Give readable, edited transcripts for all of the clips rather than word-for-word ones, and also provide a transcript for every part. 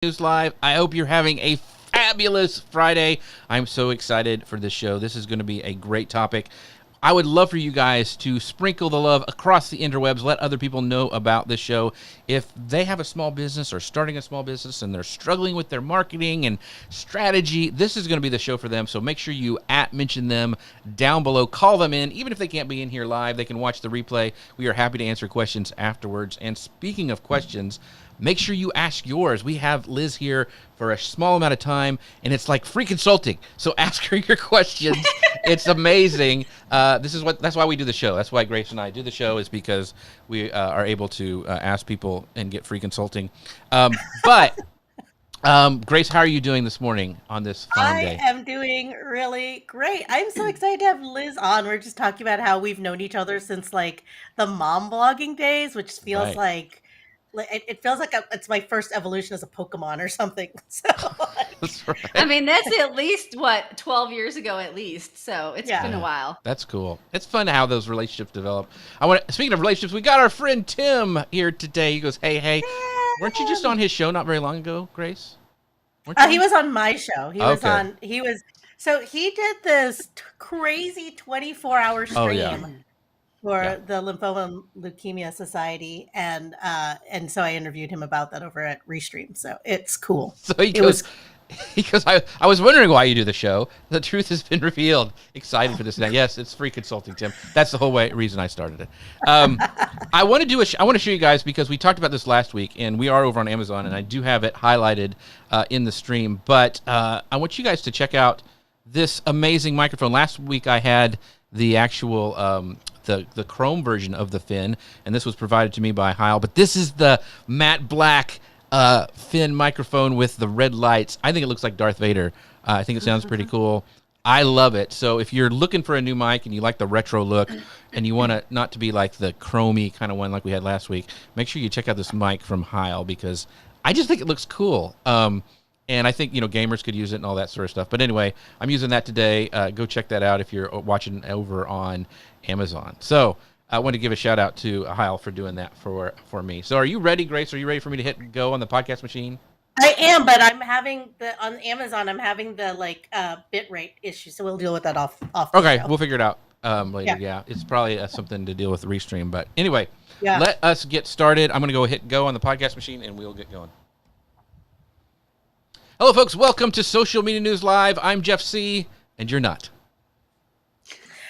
News Live. I hope you're having a fabulous Friday. I'm so excited for this show. This is going to be a great topic. I would love for you guys to sprinkle the love across the interwebs. Let other people know about this show. If they have a small business or starting a small business and they're struggling with their marketing and strategy, this is going to be the show for them. So make sure you mention them down below. Call them in. Even if they can't be in here live, they can watch the replay. We are happy to answer questions afterwards. And speaking of questions, make sure you ask yours. We have Liz here for a small amount of time, and it's like free consulting. So ask her your questions. It's amazing. That's why we do the show. That's why Grace and I do the show, is because we are able to ask people and get free consulting. Grace, how are you doing this morning on this fine day? I am doing really great. I'm so excited to have Liz on. We're just talking about how we've known each other since like the mom blogging days, which feels like it feels like it's my first evolution as a Pokemon or something. So, That's right. I mean, that's at least 12 years ago at least. So it's been a while. That's cool. It's fun how those relationships develop. Speaking of relationships, we got our friend Tim here today. He goes, hey, weren't you just on his show not very long ago, Grace? He was on my show. So he did this crazy 24-hour stream for the Lymphoma and Leukemia Society, and so I interviewed him about that over at Restream. So it's cool. So he goes, I was wondering why you do the show. The truth has been revealed. Excited for this now. Yes, it's free consulting, Tim. That's the whole reason I started it. I want to show you guys, because we talked about this last week, and we are over on Amazon, and I do have it highlighted in the stream. But I want you guys to check out this amazing microphone. Last week I had the actual the Chrome version of the Finn, and this was provided to me by Heil. But this is the matte black Finn microphone with the red lights. I think it looks like Darth Vader. I think it sounds pretty cool. I love it. So if you're looking for a new mic and you like the retro look and you want it not to be like the chromey kind of one like we had last week, make sure you check out this mic from Heil, because I just think it looks cool. And I think, gamers could use it and all that sort of stuff. But anyway, I'm using that today. Go check that out if you're watching over on Amazon. So I want to give a shout out to Heil for doing that for me. So are you ready, Grace? Are you ready for me to hit go on the podcast machine? I am, but I'm having on Amazon, I'm having the bit rate issue. So we'll deal with that off Okay, show. We'll figure it out later. Yeah, it's probably something to deal with Restream. But anyway, let us get started. I'm going to go hit go on the podcast machine, and we'll get going. Hello, folks. Welcome to Social Media News Live. I'm Jeff C., and you're not.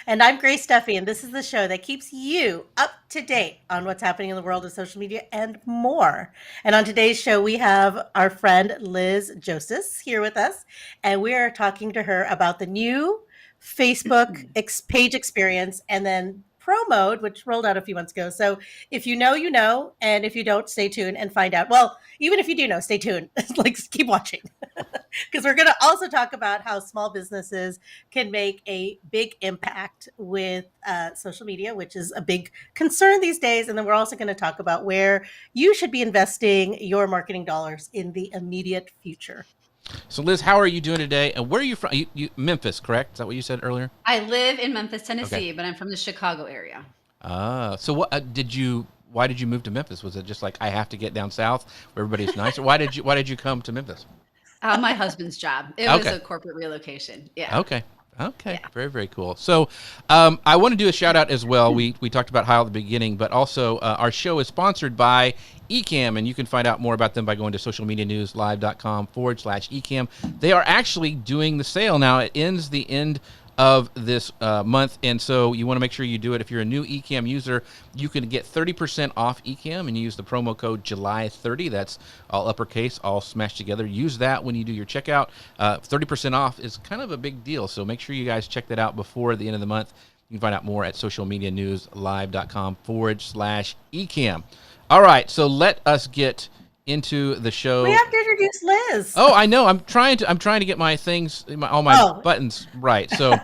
And I'm Grace Duffy, and this is the show that keeps you up to date on what's happening in the world of social media and more. And on today's show, we have our friend Liz Joseph here with us, and we are talking to her about the new Facebook page experience, and then Pro Mode, which rolled out a few months ago. So if you know, you know, and if you don't, stay tuned and find out. Well, even if you do know, stay tuned. Keep watching, because we're going to also talk about how small businesses can make a big impact with social media, which is a big concern these days. And then we're also going to talk about where you should be investing your marketing dollars in the immediate future. So, Liz, how are you doing today? And where are you from? You Memphis, correct? Is that what you said earlier? I live in Memphis, Tennessee, but I'm from the Chicago area. So what why did you move to Memphis? Was it just like, I have to get down south where everybody's nice? Or why did you come to Memphis? My husband's job. It was a corporate relocation. Yeah. Okay. Yeah. Very, very cool. So I want to do a shout out as well. We talked about Heil at the beginning, but also our show is sponsored by Ecamm, and you can find out more about them by going to socialmedianewslive.com/Ecamm. They are actually doing the sale now. It ends the end of this month, and so you want to make sure you do it. If you're a new Ecamm user, you can get 30% off Ecamm, and you use the promo code July30. That's all uppercase, all smashed together. Use that when you do your checkout. 30% off is kind of a big deal, so make sure you guys check that out before the end of the month. You can find out more at socialmedianewslive.com/Ecamm. All right, so let us get into the show. We have to introduce Liz. Oh, I know. I'm trying to get my things, all my buttons right. So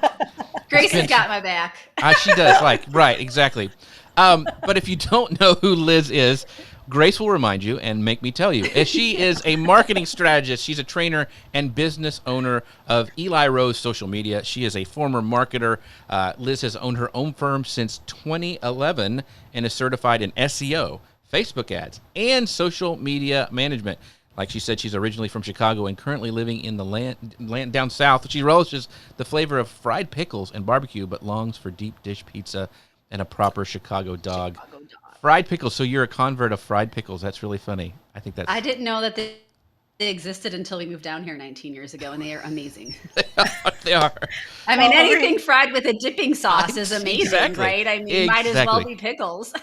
Grace has got my back. She does. Right, exactly. But if you don't know who Liz is, Grace will remind you and make me tell you. She is a marketing strategist. She's a trainer and business owner of Eli Rose Social Media. She is a former marketer. Liz has owned her own firm since 2011 and is certified in SEO, Facebook ads, and social media management. Like she said, she's originally from Chicago and currently living in the land down south. She relishes the flavor of fried pickles and barbecue, but longs for deep dish pizza and a proper Chicago dog. Fried pickles. So you're a convert of fried pickles. That's really funny. I think that's. I didn't know that they existed until we moved down here 19 years ago, and they are amazing. They are. I mean, anything fried with a dipping sauce is amazing, exactly. right? I mean, might as well be pickles.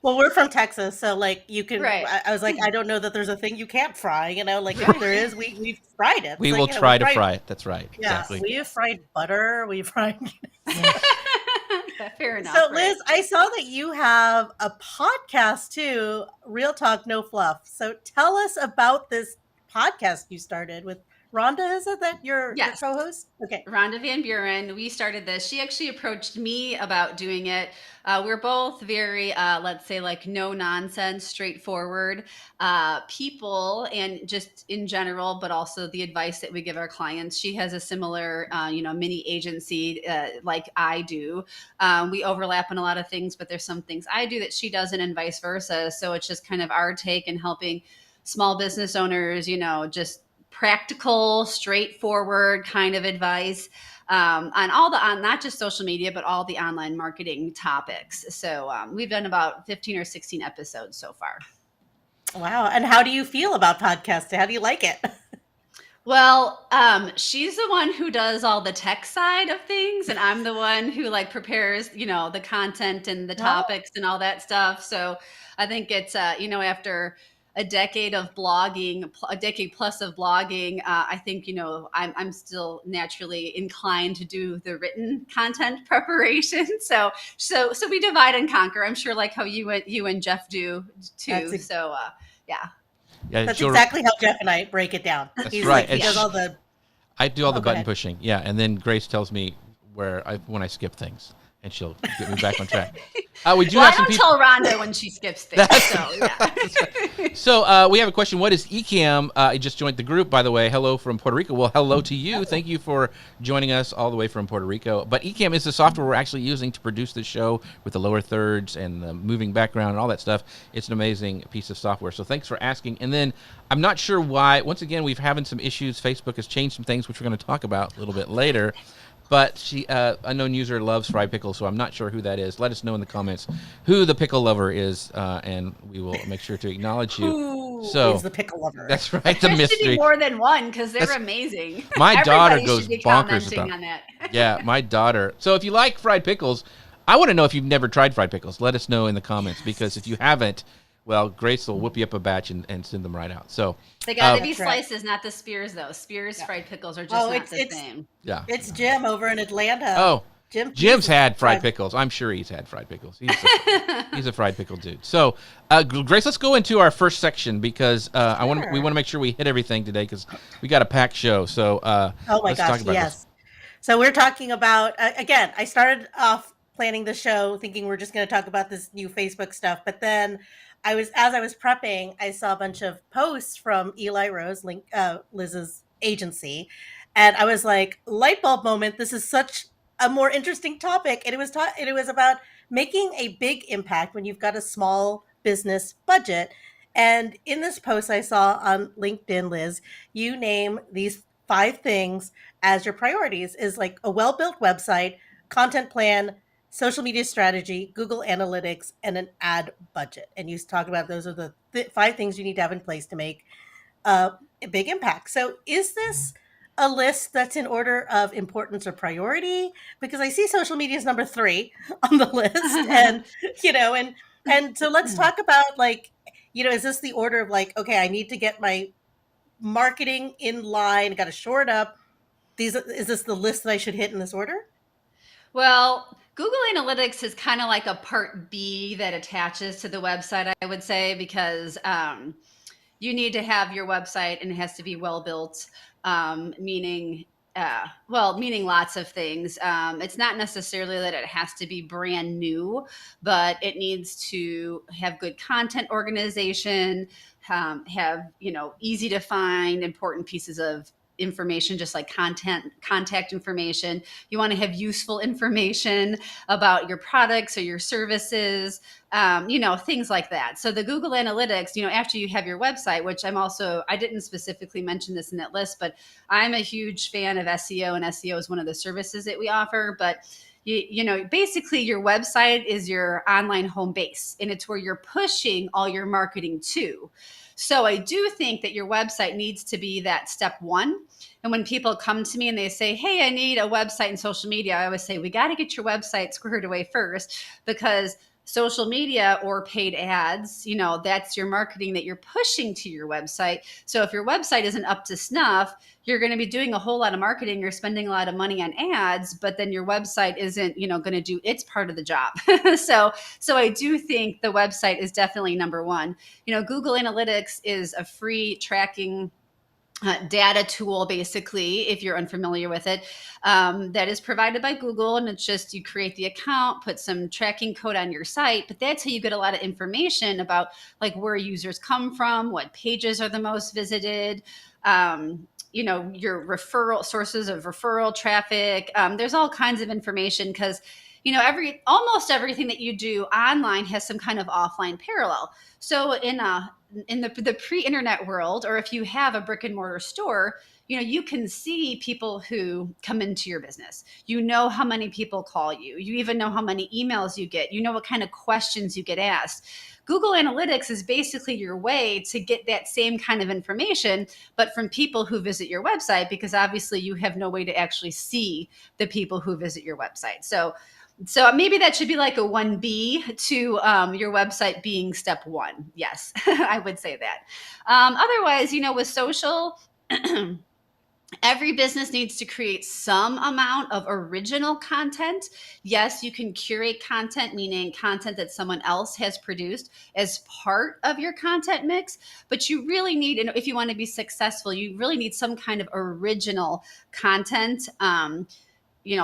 Well, we're from Texas, so like you can. Right. I was like, I don't know that there's a thing you can't fry. You know, like if there is, we've fried it. We It's will like, try to fry it. That's right. Yeah, Exactly. we have fried butter. We've fried. Yeah, fair enough. So, Liz, I saw that you have a podcast too, Real Talk No Fluff. So, tell us about this podcast you started with Rhonda. Is it that your co-host? Okay, Rhonda Van Buren. We started this. She actually approached me about doing it. We're both very, let's say, like no nonsense, straightforward people, and just in general, but also the advice that we give our clients. She has a similar, mini agency like I do. We overlap in a lot of things, but there's some things I do that she doesn't, and vice versa. So it's just kind of our take in helping small business owners, just practical, straightforward kind of advice on not just social media, but all the online marketing topics. So we've done about 15 or 16 episodes so far. Wow. And how do you feel about podcasting? How do you like it? Well, she's the one who does all the tech side of things, and I'm the one who prepares, the content and the topics and all that stuff. So I think it's, after a decade of blogging, a decade plus of blogging, I think, I'm still naturally inclined to do the written content preparation. So we divide and conquer. I'm sure like how you and Jeff do too. Yeah. Yeah, that's exactly how Jeff and I break it down. That's right. He does all the. I do all the button pushing. Yeah, and then Grace tells me when I skip things, and she'll get me back on track. We do have some people. I don't tell Rhonda when she skips things. So yeah. So we have a question. What is Ecamm? You just joined the group, by the way. Hello from Puerto Rico. Well, hello to you. Thank you for joining us all the way from Puerto Rico. But Ecamm is the software we're actually using to produce the show with the lower thirds and the moving background and all that stuff. It's an amazing piece of software. So thanks for asking. And then I'm not sure why. Once again, we've having some issues. Facebook has changed some things, which we're going to talk about a little bit later. But unknown user loves fried pickles, so I'm not sure who that is. Let us know in the comments who the pickle lover is, and we will make sure to acknowledge you. Who is the pickle lover? That's right, the there mystery. Should be more than one because they're amazing. My daughter goes should be bonkers commenting on that. Yeah, my daughter. So if you like fried pickles, I want to know if you've never tried fried pickles. Let us know in the comments, because if you haven't, well, Grace will whip you up a batch and send them right out. So they got to be slices, not the spears, though. Spears fried pickles are just not the same. Yeah, it's Jim over in Atlanta. Oh, Jim's had fried pickles. I'm sure he's had fried pickles. He's a fried pickle dude. So, Grace, let's go into our first section because we want to make sure we hit everything today because we got a packed show. So, oh my gosh, yes. So we're talking about again. I started off planning the show thinking we're just going to talk about this new Facebook stuff, but then as I was prepping, I saw a bunch of posts from Eli Rose, Liz's agency, and I was like, light bulb moment. This is such a more interesting topic. And it was about making a big impact when you've got a small business budget. And in this post I saw on LinkedIn, Liz, you name these 5 things as your priorities is like a well-built website, content plan, social media strategy, Google Analytics, and an ad budget. And you talk about those are the 5 things you need to have in place to make a big impact. So is this a list that's in order of importance or priority? Because I see social media is number 3 on the list. And, and so let's talk about is this the order of okay, I need to get my marketing in line, got to shore it up. Is this the list that I should hit in this order? Well, Google Analytics is kind of like a part B that attaches to the website, I would say, because you need to have your website and it has to be well built, meaning lots of things. It's not necessarily that it has to be brand new, but it needs to have good content organization, have, easy to find important pieces of information, just like contact information. You want to have useful information about your products or your services, things like that. So the Google Analytics, after you have your website, which I didn't specifically mention this in that list, but I'm a huge fan of SEO, and SEO is one of the services that we offer. But basically your website is your online home base, and it's where you're pushing all your marketing to. So I do think that your website needs to be that step one. And when people come to me and they say, hey, I need a website and social media, I always say, we got to get your website squared away first, because social media or paid ads, that's your marketing that you're pushing to your website. So if your website isn't up to snuff, you're going to be doing a whole lot of marketing, you're spending a lot of money on ads, but then your website isn't, going to do its part of the job. So I do think the website is definitely number one. Google Analytics is a free tracking data tool, basically, if you're unfamiliar with it, that is provided by Google. And it's just, you create the account, put some tracking code on your site, but that's how you get a lot of information about like where users come from, what pages are the most visited, your referral sources of referral traffic. There's all kinds of information, because almost everything that you do online has some kind of offline parallel. So in the pre-internet world, or if you have a brick and mortar store, you can see people who come into your business. How many people call you. You even know how many emails you get. What kind of questions you get asked. Google Analytics is basically your way to get that same kind of information, but from people who visit your website, because obviously you have no way to actually see the people who visit your website. So maybe that should be like a 1B to your website being step one. Yes, I would say that. Otherwise, with social, every business needs to create some amount of original content. Yes, you can curate content, meaning content that someone else has produced as part of your content mix. But you really need, if you want to be successful, you really need some kind of original content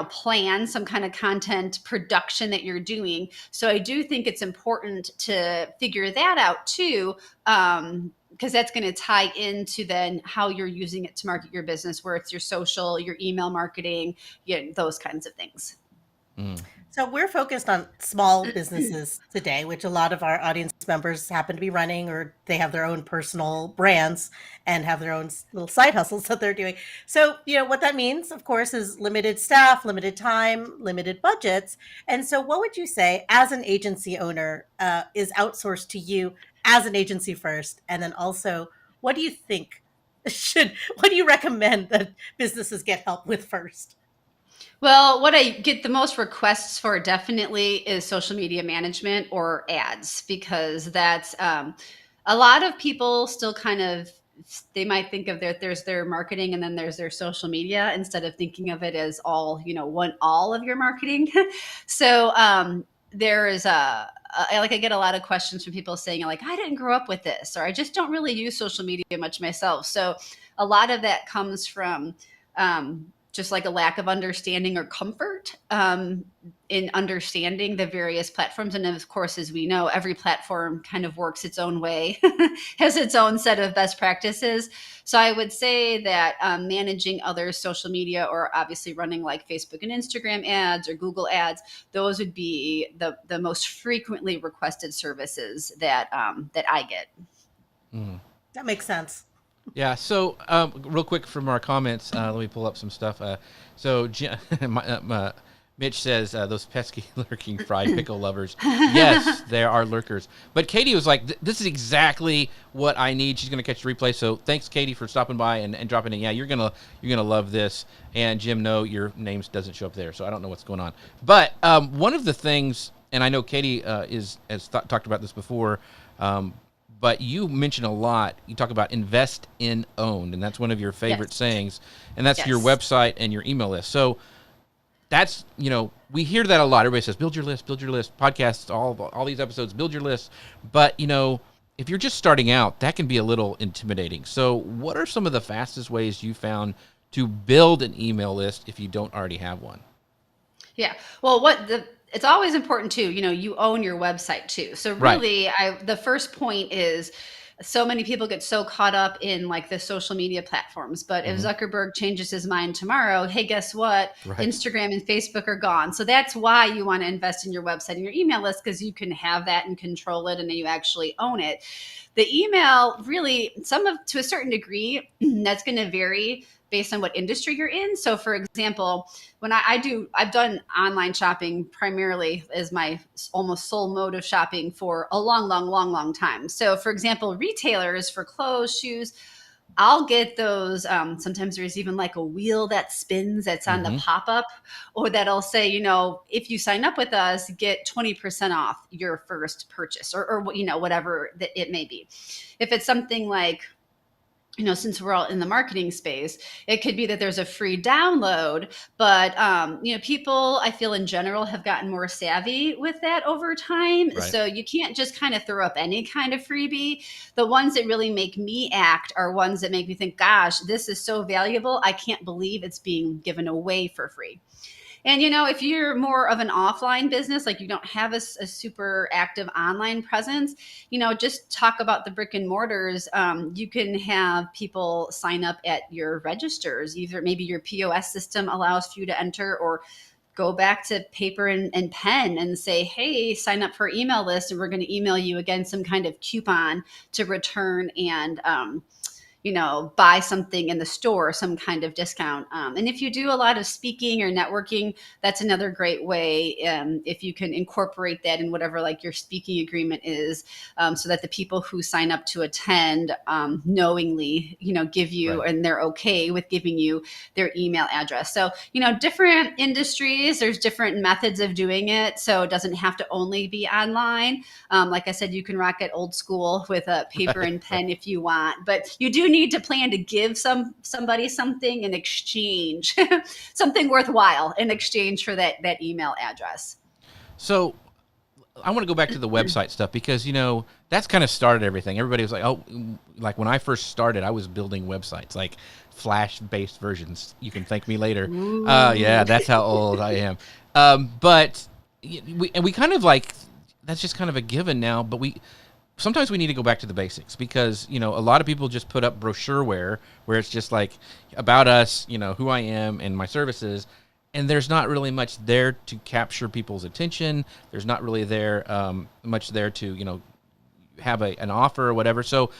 plan, some kind of content production that you're doing. So I do think it's important to figure that out too, because that's going to tie into then how you're using it to market your business, where it's your social, your email marketing, those kinds of things. So we're focused on small businesses today, which a lot of our audience members happen to be running, or they have their own personal brands and have their own little side hustles that they're doing. So, what that means, of course, is limited staff, limited time, limited budgets. And so what would you say as an agency owner is outsourced to you as an agency first? And then also, what do you think what do you recommend that businesses get help with first? Well, what I get the most requests for definitely is social media management or ads, because that's a lot of people still kind of, they might think of there's their marketing and then there's their social media, instead of thinking of it as all, all of your marketing. So there is I get a lot of questions from people saying like, I didn't grow up with this, or I just don't really use social media much myself. So a lot of that comes from just like a lack of understanding or comfort in understanding the various platforms. And of course, as we know, every platform kind of works its own way, has its own set of best practices. So I would say that managing other social media, or obviously running like Facebook and Instagram ads or Google ads, those would be the most frequently requested services that I get. That makes sense. Yeah. So, real quick from our comments, let me pull up some stuff. So, Mitch says those pesky lurking fried pickle lovers. Yes, there are lurkers. But Katie was like, "This is exactly what I need." She's gonna catch the replay. So, thanks, Katie, for stopping by and dropping in. Yeah, you're gonna love this. And Jim, no, your name doesn't show up there, so I don't know what's going on. But one of the things, and I know Katie has talked about this before. But you mention a lot, you talk about invest in owned, and that's one of your favorite sayings, and that's your website and your email list. So that's, we hear that a lot. Everybody says, build your list, podcasts, all these episodes, build your list. But, if you're just starting out, that can be a little intimidating. So what are some of the fastest ways you found to build an email list if you don't already have one? Yeah. Well, it's always important too, you own your website too. So really, the first point is so many people get so caught up in like the social media platforms. But if Zuckerberg changes his mind tomorrow, hey, guess what? Right. Instagram and Facebook are gone. So that's why you want to invest in your website and your email list, because you can have that and control it, and then you actually own it. The email, really, to a certain degree, that's going to vary based on what industry you're in. So for example, when I've done online shopping primarily as my almost sole mode of shopping for a long time. So for example, retailers for clothes, shoes, I'll get those. Sometimes there's even like a wheel that spins that's on the pop-up, or that'll say, if you sign up with us, get 20% off your first purchase, or whatever that it may be. If it's something like, since we're all in the marketing space, it could be that there's a free download, but, people, I feel in general, have gotten more savvy with that over time. Right. So you can't just kind of throw up any kind of freebie. The ones that really make me act are ones that make me think, gosh, this is so valuable. I can't believe it's being given away for free. And, if you're more of an offline business, like you don't have a super active online presence, just talk about the brick and mortars. You can have people sign up at your registers. Either maybe your POS system allows for you to enter, or go back to paper and pen and say, hey, sign up for our email list, and we're going to email you again some kind of coupon to return and buy something in the store, some kind of discount. And if you do a lot of speaking or networking, that's another great way. If you can incorporate that in whatever like your speaking agreement is, so that the people who sign up to attend knowingly, give you, Right. and they're okay with giving you their email address. So, different industries, there's different methods of doing it. So it doesn't have to only be online. Like I said, you can rock it old school with a paper and pen if you want, but you do need to plan to give somebody something in exchange, something worthwhile in exchange for that email address. So I want to go back to the website stuff, because, that's kind of started everything. Everybody was like, oh, like when I first started, I was building websites, like Flash-based versions. You can thank me later. Yeah, that's how old I am. But we kind of like, that's just kind of a given now, but sometimes we need to go back to the basics, because, a lot of people just put up brochureware where it's just like about us, who I am and my services. And there's not really much there to capture people's attention. There's not really much there to, have an offer or whatever. So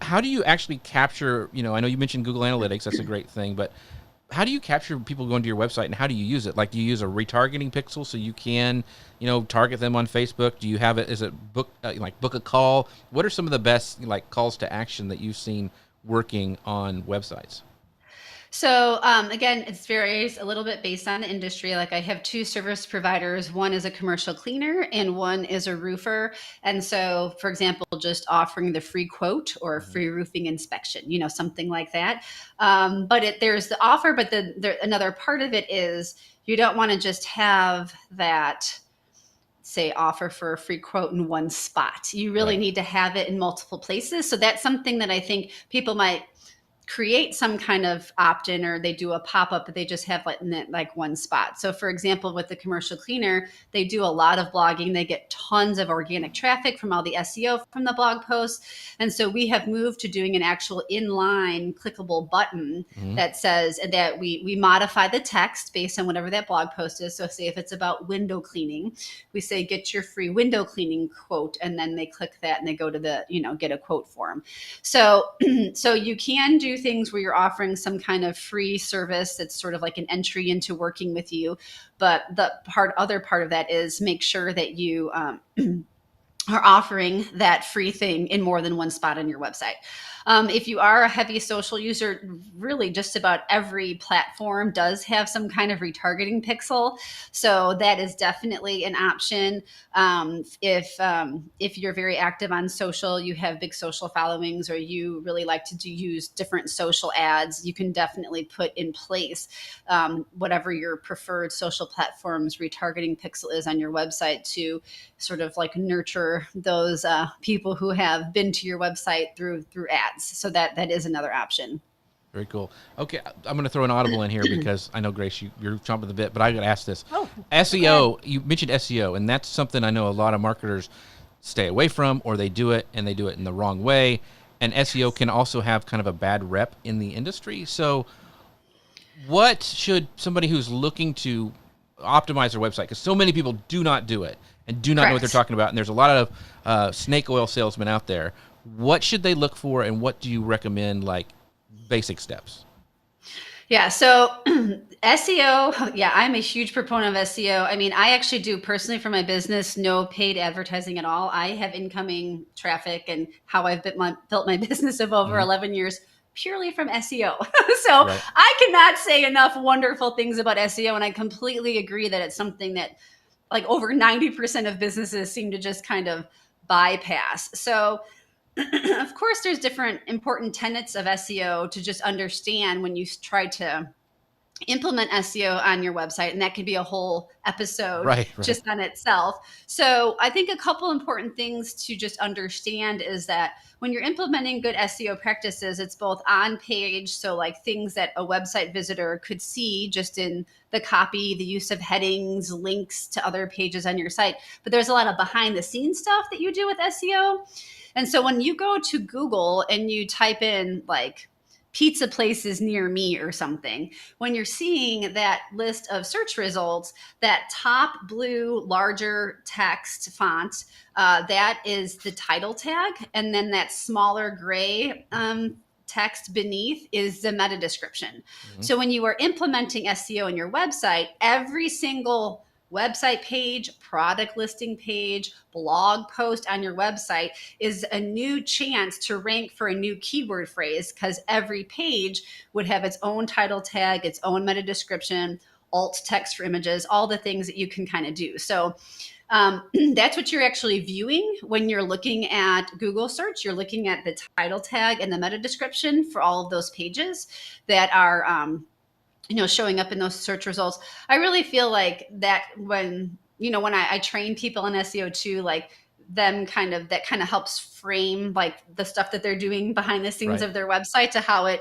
how do you actually capture, I know you mentioned Google Analytics, that's a great thing, but how do you capture people going to your website, and how do you use it? Like, do you use a retargeting pixel so you can, target them on Facebook? Do you have it, is it book a call? What are some of the best calls to action that you've seen working on websites? So again, it varies a little bit based on the industry. Like I have two service providers. One is a commercial cleaner and one is a roofer. And so, for example, just offering the free quote or a free roofing inspection, something like that. But there's the offer, but another part of it is you don't want to just have that, say, offer for a free quote in one spot. You really Right. need to have it in multiple places. So that's something that I think people might create some kind of opt-in, or they do a pop-up, but they just have like one spot. So for example, with the commercial cleaner, they do a lot of blogging. They get tons of organic traffic from all the SEO from the blog posts. And so we have moved to doing an actual inline clickable button that says that we modify the text based on whatever that blog post is. So say if it's about window cleaning, we say, get your free window cleaning quote. And then they click that and they go to the, get a quote form. So you can do things where you're offering some kind of free service that's sort of like an entry into working with you. But the other part of that is make sure that you are offering that free thing in more than one spot on your website. If you are a heavy social user, really just about every platform does have some kind of retargeting pixel. So that is definitely an option. If you're very active on social, you have big social followings, or you really like to use different social ads, you can definitely put in place whatever your preferred social platform's retargeting pixel is on your website to sort of like nurture those people who have been to your website through ads. So that is another option. Very cool. Okay, I'm going to throw an audible in here because I know, Grace, you're chomping the bit, but I got to ask this. Oh, SEO, you mentioned SEO, and that's something I know a lot of marketers stay away from, or they do it and they do it in the wrong way. and SEO can also have kind of a bad rep in the industry. So what should somebody who's looking to optimize their website, because so many people do not do it and do not know what they're talking about, and there's a lot of snake oil salesmen out there, what should they look for, and what do you recommend, like basic steps? Yeah. So SEO, yeah, I'm a huge proponent of SEO. I mean, I actually do personally for my business, no paid advertising at all. I have incoming traffic and how I've built my business of over 11 years purely from SEO. So Right. I cannot say enough wonderful things about SEO. And I completely agree that it's something that like over 90% of businesses seem to just kind of bypass. So of course, there's different important tenets of SEO to just understand when you try to implement SEO on your website, and that could be a whole episode Right. just on itself. So I think a couple important things to just understand is that when you're implementing good SEO practices, it's both on page, so like things that a website visitor could see just in the copy, the use of headings, links to other pages on your site, but there's a lot of behind the scenes stuff that you do with SEO. And so when you go to Google and you type in like pizza places near me or something, when you're seeing that list of search results, that top blue larger text font, that is the title tag. And then that smaller gray text beneath is the meta description. So when you are implementing SEO in your website, every single website page, product listing page, blog post on your website is a new chance to rank for a new keyword phrase, because every page would have its own title tag, its own meta description, alt text for images, all the things that you can kind of do. So that's what you're actually viewing when you're looking at Google search. You're looking at the title tag and the meta description for all of those pages that are showing up in those search results. I really feel like that when I train people in SEO too, like that kind of helps frame like the stuff that they're doing behind the scenes of their website to how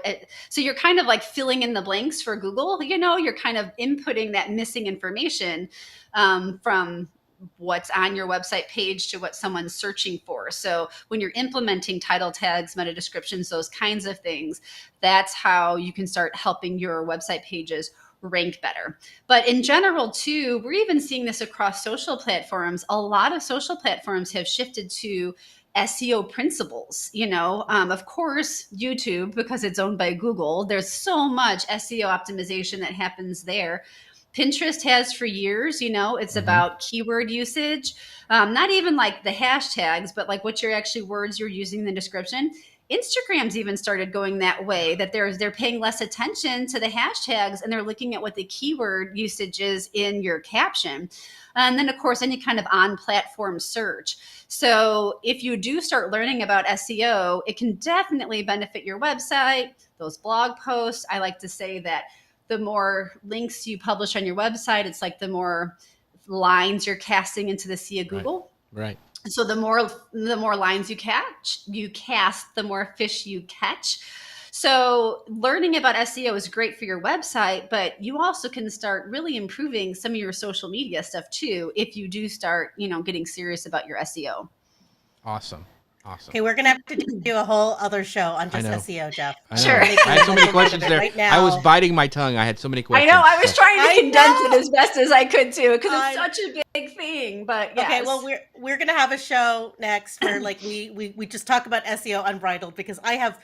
so you're kind of like filling in the blanks for Google, you're kind of inputting that missing information from what's on your website page to what someone's searching for. So when you're implementing title tags, meta descriptions, those kinds of things, that's how you can start helping your website pages rank better. But in general too, we're even seeing this across social platforms. A lot of social platforms have shifted to SEO principles. Of course, YouTube, because it's owned by Google, there's so much SEO optimization that happens there. Pinterest has for years, it's about keyword usage, not even like the hashtags, but like what words you're using in the description. Instagram's even started going that way, that they're paying less attention to the hashtags and they're looking at what the keyword usage is in your caption. And then of course, any kind of on-platform search. So if you do start learning about SEO, it can definitely benefit your website, those blog posts. I like to say that the more links you publish on your website, it's like the more lines you're casting into the sea of Google. Right. So the more lines you cast, the more fish you catch. So learning about SEO is great for your website, but you also can start really improving some of your social media stuff too if you do start, getting serious about your SEO. Awesome. Okay, we're gonna have to do a whole other show on just SEO, Jeff. Sure. I had so many questions there. Right now. I was biting my tongue. I had so many questions. I know. I was trying to condense know. it as best as I could too, because it's such a big thing. But yes. Okay, well we're gonna have a show next where like we just talk about SEO unbridled, because I have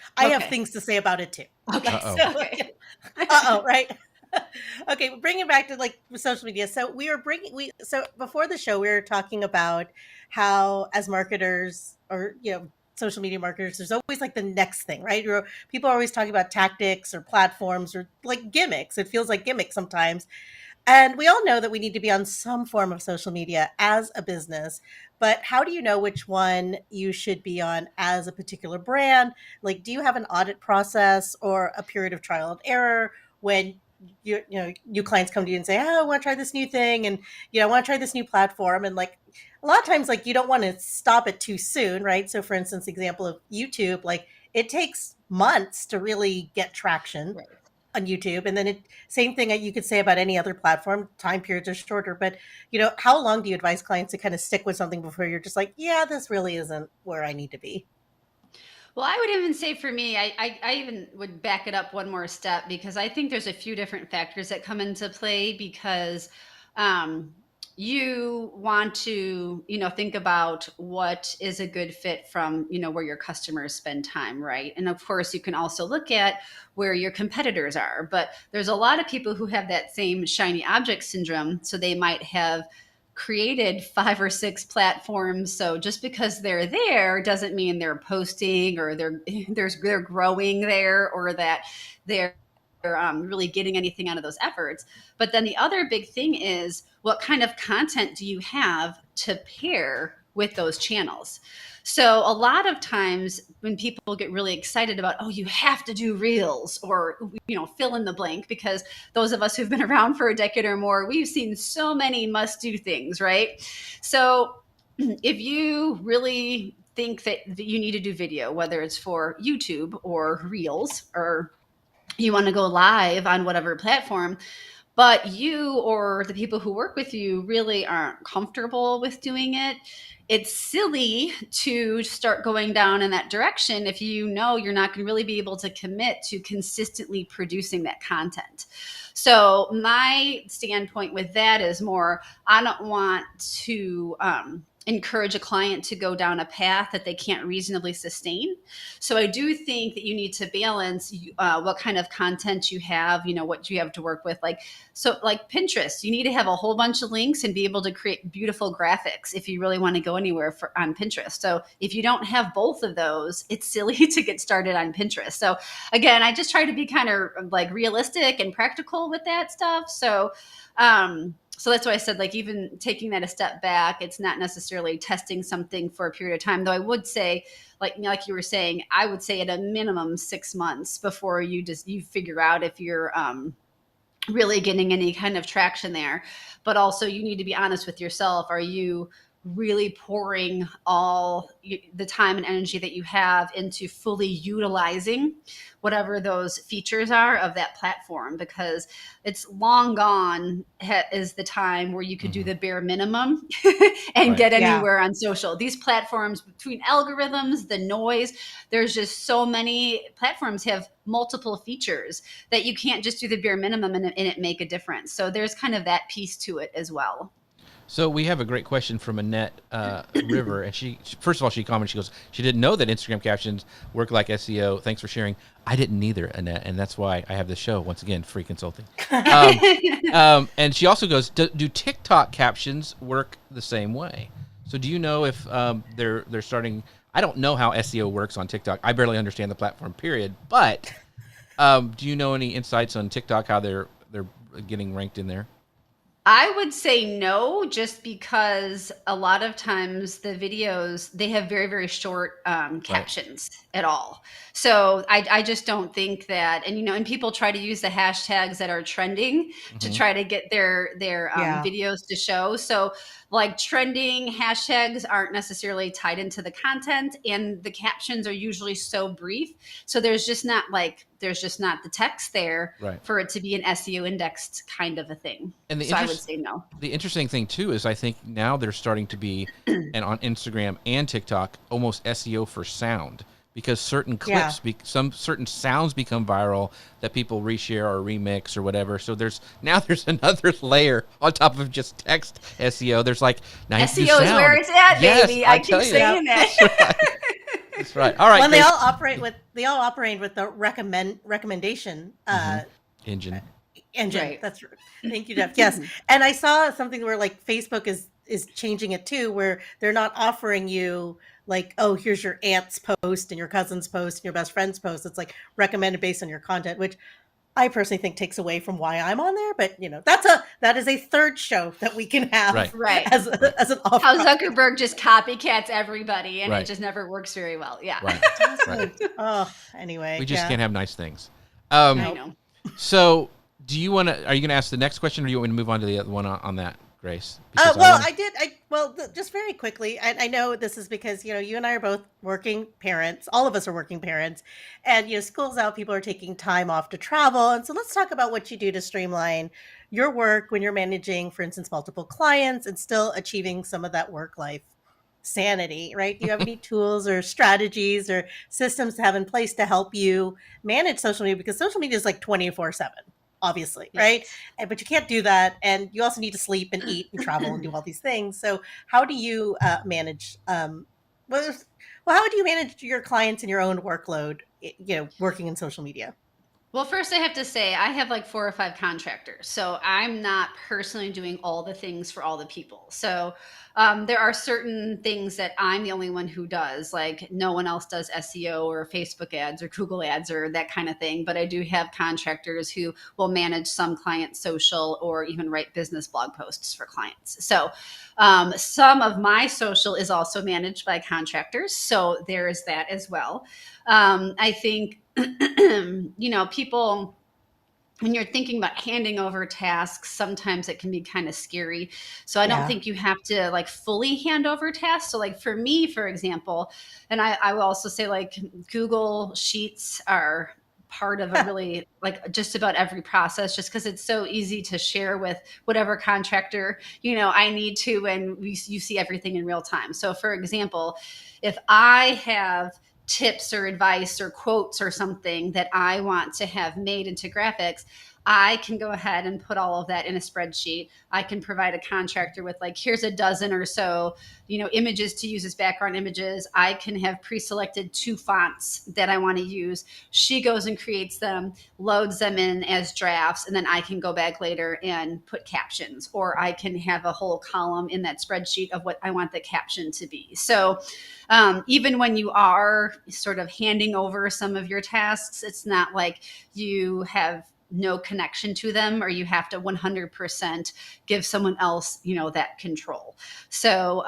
things to say about it too. Okay. So, right. Okay, bring it back to like social media. So so before the show we were talking about how as marketers or social media marketers, there's always like the next thing, right? People are always talking about tactics or platforms or like gimmicks. It feels like gimmicks sometimes. And we all know that we need to be on some form of social media as a business, but how do you know which one you should be on as a particular brand? Like, do you have an audit process or a period of trial and error when new clients come to you and say, "Oh, I want to try this new thing, and I want to try this new platform," and like a lot of times, like you don't want to stop it too soon, right? So, for instance, the example of YouTube, like it takes months to really get traction. Right. On YouTube. And then same thing you could say about any other platform, time periods are shorter, but how long do you advise clients to kind of stick with something before you're just like, yeah, this really isn't where I need to be? Well, I would even say for me, I even would back it up one more step because I think there's a few different factors that come into play because um, you want to, think about what is a good fit from, where your customers spend time, right? And of course, you can also look at where your competitors are. But there's a lot of people who have that same shiny object syndrome. So they might have created 5 or 6 platforms. So just because they're there doesn't mean they're posting or they're growing there or that they're really getting anything out of those efforts. But then the other big thing is what kind of content do you have to pair with those channels? So a lot of times when people get really excited about, oh, you have to do reels or, fill in the blank, because those of us who've been around for a decade or more, we've seen so many must do things, right? So if you really think that you need to do video, whether it's for YouTube or reels, or you want to go live on whatever platform, but you or the people who work with you really aren't comfortable with doing it, it's silly to start going down in that direction if you know you're not going to really be able to commit to consistently producing that content. So my standpoint with that is more, I don't want to encourage a client to go down a path that they can't reasonably sustain. So I do think that you need to balance what kind of content you have, what you have to work with. Like Pinterest, you need to have a whole bunch of links and be able to create beautiful graphics if you really want to go anywhere on Pinterest. So if you don't have both of those, it's silly to get started on Pinterest. So again, I just try to be kind of like realistic and practical with that stuff. So that's why I said, like, even taking that a step back, it's not necessarily testing something for a period of time. Though I would say, like you were saying, I would say at a minimum 6 months before you figure out if you're really getting any kind of traction there. But also you need to be honest with yourself. Are you really pouring all the time and energy that you have into fully utilizing whatever those features are of that platform? Because it's long gone is the time where you could do the bare minimum and get anywhere on social. These platforms, between algorithms, the noise, there's just so many platforms have multiple features that you can't just do the bare minimum and it make a difference. So there's kind of that piece to it as well. So we have a great question from Annette River, and she first of all, she commented, she goes, she didn't know that Instagram captions work like SEO. Thanks for sharing. I didn't either, Annette, and that's why I have this show, once again, free consulting. And she also goes, do TikTok captions work the same way? So do you know if they're starting? I don't know how SEO works on TikTok. I barely understand the platform, period. But do you know any insights on TikTok, how they're getting ranked in there? I would say no, just because a lot of times the videos, they have very, very short captions at all. So I just don't think that, and people try to use the hashtags that are trending to try to get their videos to show. So like trending hashtags aren't necessarily tied into the content, and the captions are usually so brief. So there's just not the text there for it to be an SEO indexed kind of a thing. And so I would say no. The interesting thing too is I think now they're starting to be, and on Instagram and TikTok, almost SEO for sound, because certain clips, some certain sounds become viral that people reshare or remix or whatever. So there's another layer on top of just text SEO. There's like, now SEO is where it's at, baby. I keep saying that. That's right. All right. Well, they all operate with the recommendation engine. Right. That's right. Thank you, Jeff. Yes. And I saw something where like Facebook is changing it too, where they're not offering you like, oh, here's your aunt's post and your cousin's post and your best friend's post. It's like recommended based on your content, which I personally think takes away from why I'm on there. But that is a third show that we can have as an offer. How Zuckerberg just copycats everybody and it just never works very well. Yeah. Right. Oh, anyway. We just can't have nice things. I know. So are you going to ask the next question, or do you want me to move on to the other one on that, Grace? Just very quickly, I know this is because, you and I are both working parents. All of us are working parents, and, school's out, people are taking time off to travel. And so let's talk about what you do to streamline your work when you're managing, for instance, multiple clients and still achieving some of that work life sanity, right? Do you have any tools or strategies or systems to have in place to help you manage social media? Because social media is like 24/7, obviously, right? Yes. But you can't do that. And you also need to sleep and eat and travel and do all these things. So how do you manage, well, well, how do you manage your clients and your own workload, working in social media? Well, first I have to say I have like 4 or 5 contractors, so I'm not personally doing all the things for all the people. So there are certain things that I'm the only one who does, like no one else does SEO or Facebook ads or Google ads or that kind of thing. But I do have contractors who will manage some client social or even write business blog posts for clients. So some of my social is also managed by contractors, so there is that as well. I think people, when you're thinking about handing over tasks, sometimes it can be kind of scary. So I don't Yeah. think you have to like fully hand over tasks. So like for me, for example, and I will also say like Google Sheets are part of a really like just about every process, just because it's so easy to share with whatever contractor I need to, and you see everything in real time. So for example, if I have tips or advice or quotes or something that I want to have made into graphics, I can go ahead and put all of that in a spreadsheet. I can provide a contractor with like, here's a dozen or so, images to use as background images. I can have pre-selected 2 fonts that I want to use. She goes and creates them, loads them in as drafts, and then I can go back later and put captions, or I can have a whole column in that spreadsheet of what I want the caption to be. So even when you are sort of handing over some of your tasks, it's not like you have no connection to them or you have to 100% give someone else that control. So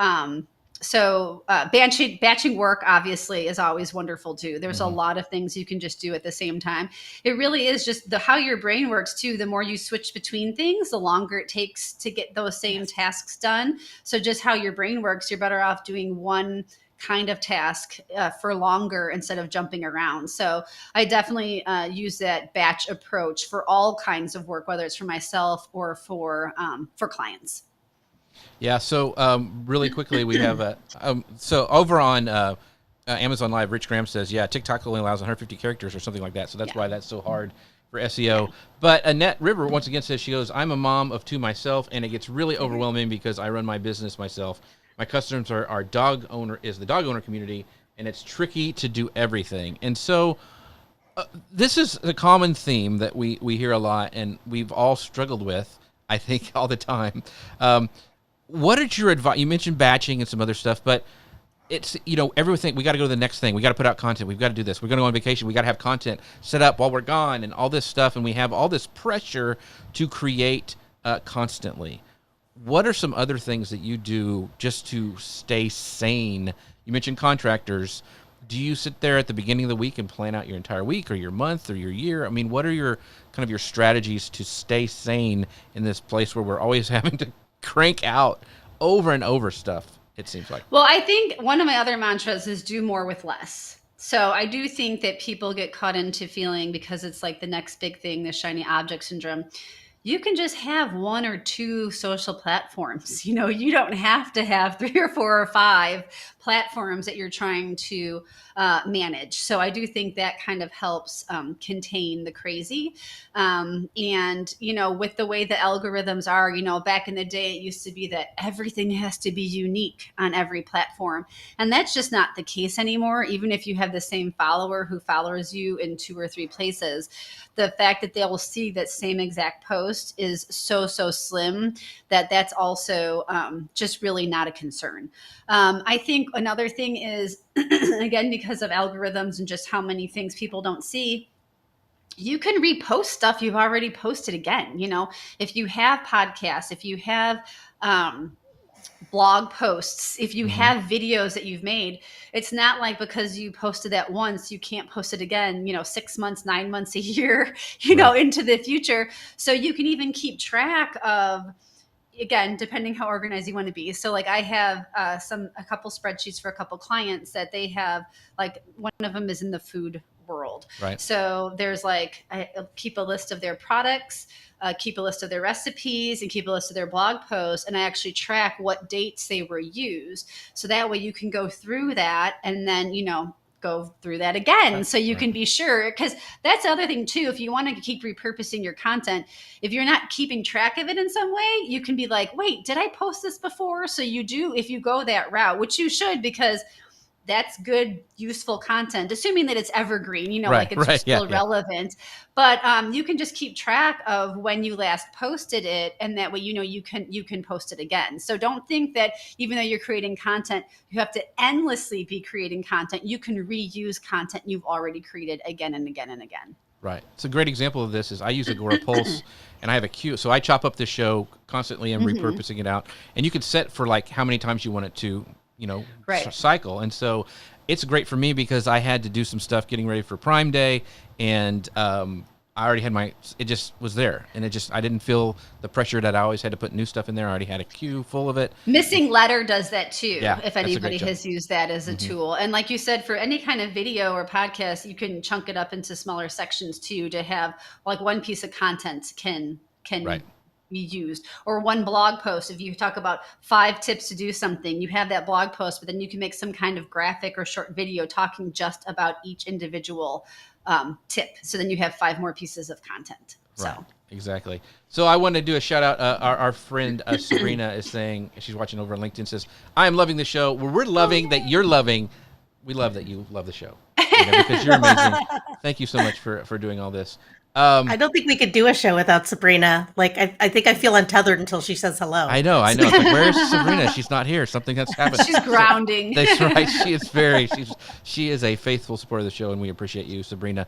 batching work obviously is always wonderful too. There's a lot of things you can just do at the same time. It really is just how your brain works too. The more you switch between things, the longer it takes to get those same tasks done. So just how your brain works, you're better off doing one kind of task for longer instead of jumping around. So I definitely use that batch approach for all kinds of work, whether it's for myself or for clients. Yeah. So really quickly, we have so over on Amazon Live, Rich Graham says, yeah, TikTok only allows 150 characters or something like that. So that's why that's so hard for SEO. But Annette River once again says, she goes, I'm a mom of 2 myself, and it gets really overwhelming because I run my business myself. My customers are the dog owner community, and it's tricky to do everything. And so this is a common theme that we hear a lot, and we've all struggled with, I think, all the time. What is your advice? You mentioned batching and some other stuff, but it's, everything. We got to go to the next thing. We got to put out content. We've got to do this. We're going to go on vacation. We got to have content set up while we're gone and all this stuff. And we have all this pressure to create constantly. What are some other things that you do just to stay sane? You mentioned contractors. Do you sit there at the beginning of the week and plan out your entire week or your month or your year? I mean, what are your your strategies to stay sane in this place where we're always having to crank out over and over stuff, it seems like? Well, I think one of my other mantras is do more with less. So I do think that people get caught into feeling, because it's like the next big thing, the shiny object syndrome. You can just have 1 or 2 social platforms. You don't have to have 3 or 4 or 5 platforms that you're trying to manage. So I do think that kind of helps contain the crazy. And with the way the algorithms are, back in the day, it used to be that everything has to be unique on every platform. And that's just not the case anymore. Even if you have the same follower who follows you in 2 or 3 places, the fact that they will see that same exact post is so slim that that's also just really not a concern. I think another thing is, again, because of algorithms and just how many things people don't see, you can repost stuff you've already posted again. If you have podcasts, if you have blog posts, if you have videos that you've made, it's not like because you posted that once, you can't post it again, 6 months, 9 months, a year, into the future. So you can even keep track of, again, depending how organized you want to be. So like I have a couple spreadsheets for a couple clients that they have, like one of them is in the food world. Right. So there's like, I keep a list of their products, keep a list of their recipes, and keep a list of their blog posts. And I actually track what dates they were used. So that way you can go through that and then, go through that again. So you can be sure, because that's the other thing too. If you want to keep repurposing your content, if you're not keeping track of it in some way, you can be like, wait, did I post this before? So you do, if you go that route, which you should, because that's good, useful content, assuming that it's evergreen, like it's still relevant. But you can just keep track of when you last posted it, and that way you can post it again. So don't think that even though you're creating content, you have to endlessly be creating content. You can reuse content you've already created again and again and again. Right. It's a great example of this is I use Agora Pulse and I have a queue. So I chop up this show constantly and repurposing it out. And you can set for like how many times you want it to cycle. And so it's great for me because I had to do some stuff getting ready for Prime Day, and I already had it just was there, and I didn't feel the pressure that I always had to put new stuff in there. I already had a queue full of it. Missing Letter does that too. Yeah, if anybody has used that as a tool. And like you said, for any kind of video or podcast, you can chunk it up into smaller sections too, to have like one piece of content can be used, or one blog post. If you talk about 5 tips to do something, you have that blog post, but then you can make some kind of graphic or short video talking just about each individual tip. So then you have 5 more pieces of content. Right. Exactly. So I want to do a shout out. Our friend Sabrina is saying, she's watching over on LinkedIn, says, I am loving the show. Well, we're loving that you're loving. We love that you love the show because you're amazing. Thank you so much for doing all this. I don't think we could do a show without Sabrina. Like, I think I feel untethered until she says hello. I know. It's like, where's Sabrina? She's not here. Something has happened. She's grounding. That's right. She is a faithful supporter of the show, and we appreciate you, Sabrina.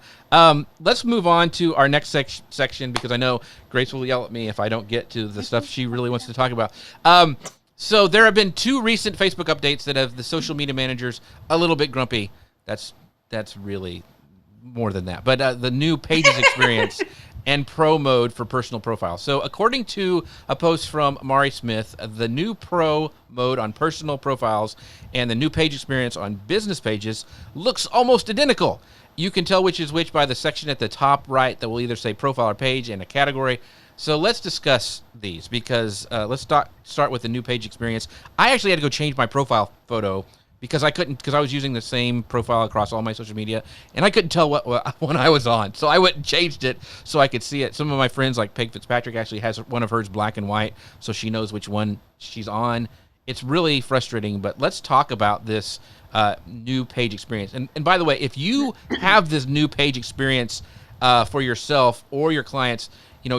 Let's move on to our next section, because I know Grace will yell at me if I don't get to the stuff she really wants to talk about. So there have been 2 recent Facebook updates that have the social media managers a little bit grumpy. That's really more than that, but the new Pages experience and Pro mode for personal profiles. So according to a post from Mari Smith, the new Pro mode on personal profiles and the new Page experience on business pages looks almost identical. You can tell which is which by the section at the top right that will either say profile or page and a category. So let's discuss these, because let's start with the new Page experience. I actually had to go change my profile photo because I was using the same profile across all my social media, and I couldn't tell what one I was on. So I went and changed it so I could see it. Some of my friends, like Peg Fitzpatrick, actually has one of hers black and white, so she knows which one she's on. It's really frustrating, but let's talk about this new Page experience. And by the way, if you have this new Page experience for yourself or your clients,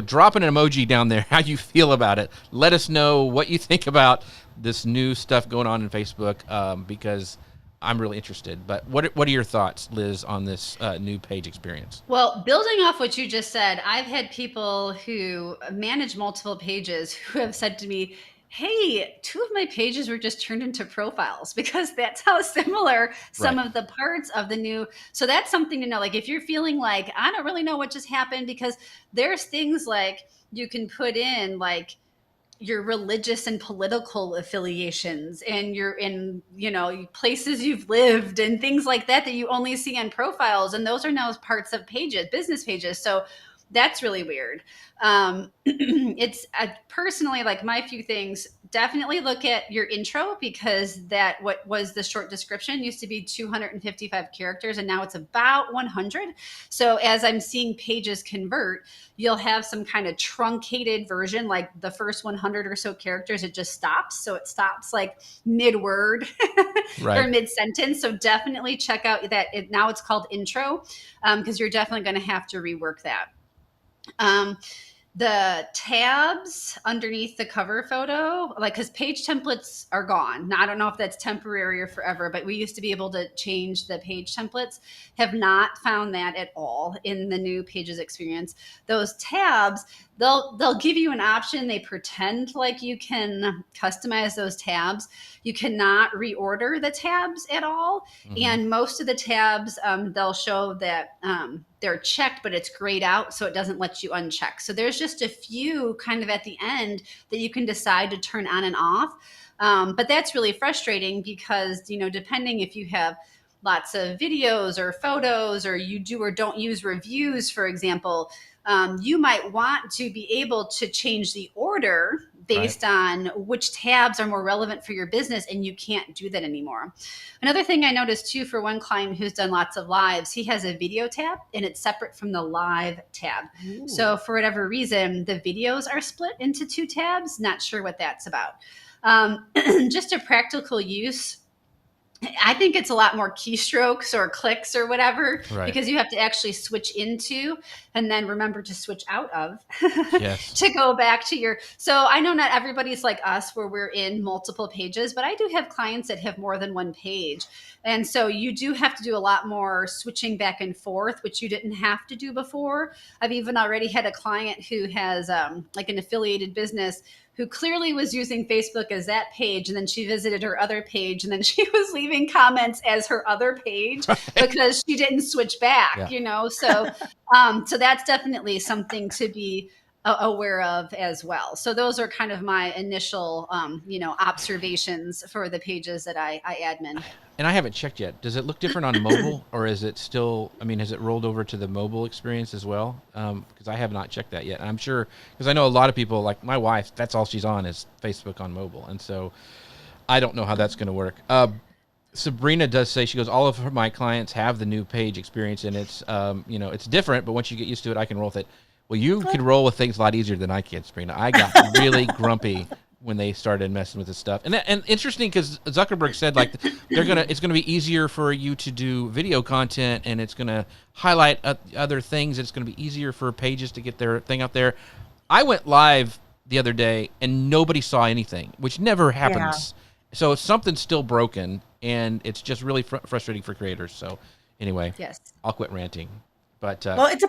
drop an emoji down there how you feel about it. Let us know what you think about this new stuff going on in Facebook, because I'm really interested. But what are your thoughts, Liz, on this new Page experience? Well, building off what you just said, I've had people who manage multiple pages who have said to me, hey, 2 of my pages were just turned into profiles, because that's how similar some of the parts of the new. So that's something to know. Like, if you're feeling like, I don't really know what just happened, because there's things like you can put in like your religious and political affiliations, and you're in, places you've lived and things like that you only see on profiles. And those are now parts of pages, business pages. So that's really weird. It's personally, like, my few things, definitely look at your intro, because what was the short description used to be 255 characters, and now it's about 100. So as I'm seeing pages convert, you'll have some kind of truncated version, like the first 100 or so characters, it just stops. So it stops like mid-word or mid-sentence. So definitely check out that. Now it's called intro, because you're definitely going to have to rework that. The tabs underneath the cover photo, like, because page templates are gone. Now, I don't know if that's temporary or forever, but we used to be able to change the page templates. Have not found that at all in the new Pages experience. Those tabs, they'll give you an option. They pretend like you can customize those tabs. You cannot reorder the tabs at all. Mm-hmm. And most of the tabs, they'll show that they're checked, but it's grayed out, so it doesn't let you uncheck. So there's just a few kind of at the end that you can decide to turn on and off. But that's really frustrating because, depending if you have lots of videos or photos, or you do or don't use reviews, for example, you might want to be able to change the order based on which tabs are more relevant for your business, and you can't do that anymore. Another thing I noticed too, for one client who's done lots of lives, he has a video tab and it's separate from the live tab. Ooh. So for whatever reason, the videos are split into 2 tabs. Not sure what that's about. Just a practical use, I think it's a lot more keystrokes or clicks or whatever, because you have to actually switch into and then remember to switch out of to go back to your. So I know not everybody's like us where we're in multiple pages, but I do have clients that have more than one page. And so you do have to do a lot more switching back and forth, which you didn't have to do before. I've even already had a client who has like an affiliated business who clearly was using Facebook as that page, and then she visited her other page, and then she was leaving comments as her other page because she didn't switch back, you know? So, so that's definitely something to be aware of as well. So those are kind of my initial, you know, observations for the pages that I admin. And I haven't checked yet. Does it look different on mobile, or is it still, I mean, has it rolled over to the mobile experience as well? Because I have not checked that yet. And I'm sure, because I know a lot of people, like my wife, that's all she's on is Facebook on mobile. And so I don't know how that's going to work. Sabrina does say, she goes, all of my clients have the new page experience, and it's, you know, it's different, but once you get used to it, I can roll with it. Well, you can roll with things a lot easier than I can, Sabrina. I got really grumpy when they started messing with this stuff. And interesting, because Zuckerberg said, like, it's gonna be easier for you to do video content, and it's gonna highlight other things. It's gonna be easier for pages to get their thing out there. I went live the other day and nobody saw anything, which never happens. So something's still broken, and it's just really frustrating for creators. So anyway, I'll quit ranting. But well, it's a